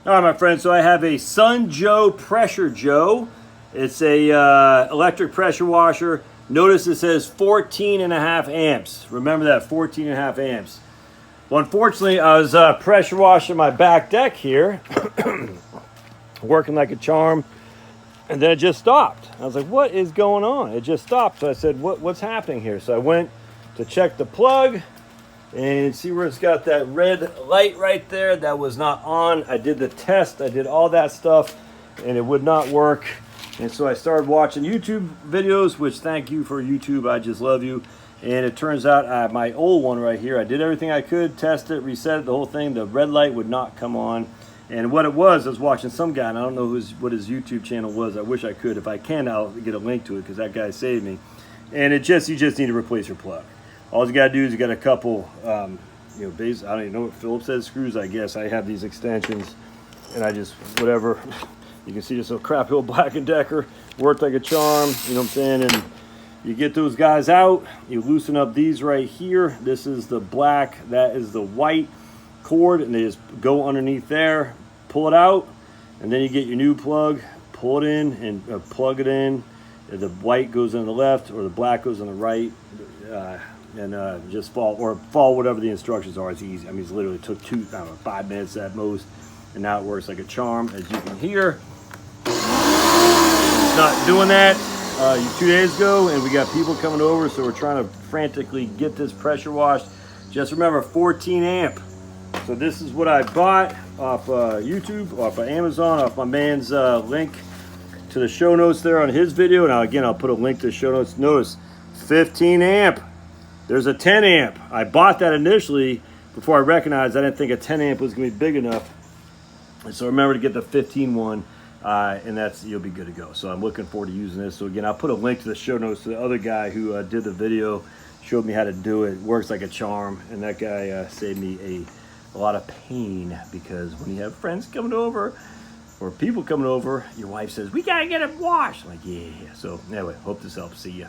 All right, my friends, so I have a SunJoe Pressure Joe. It's a electric pressure washer. Notice it says 14.5 amps. Remember that, 14.5 amps. Well, unfortunately, I was pressure washing my back deck here, working like a charm, and then it just stopped. I was like, what is going on? It just stopped. So I said, what's happening here? So I went to check the plug, and see where it's got that red light right there. That was not on. I did the test. I did all that stuff, and it would not work. And so I started watching YouTube videos, which thank you for YouTube. I just love you. And it turns out my old one right here, I did everything I could, test it, reset it, the whole thing. The red light would not come on. And what it was, I was watching some guy, and I don't know what his YouTube channel was. I wish I could. If I can, I'll get a link to it because that guy saved me. And you just need to replace your plug. All you got to do is you got a couple, base. I don't even know what Phillips says, screws, I guess. I have these extensions, and I just, whatever. You can see this little crap old Black & Decker. Worked like a charm, you know what I'm saying? And you get those guys out. You loosen up these right here. This is the black. That is the white cord, and they just go underneath there. Pull it out, and then you get your new plug. Pull it in and plug it in. The white goes on the left, or the black goes on the right. Just follow whatever the instructions are. It's easy. I mean, it literally took 5 minutes at most, and now it works like a charm, as you can hear. It's not doing that 2 days ago, and we got people coming over, so we're trying to frantically get this pressure washed. Just remember, 14 amp. So this is what I bought off YouTube, off of Amazon, off my man's link to the show notes there on his video. Now again, I'll put a link to the show notes. Notice 15 amp. There's a 10 amp. I bought that initially before I recognized I didn't think a 10 amp was gonna be big enough. And so remember to get the 15 one, and you'll be good to go. So I'm looking forward to using this. So again, I'll put a link to the show notes to the other guy who did the video, showed me how to do it. It works like a charm, and that guy saved me a lot of pain, because when you have friends coming over or people coming over, your wife says, we gotta get it washed. I'm like, yeah. So anyway, hope this helps. See ya.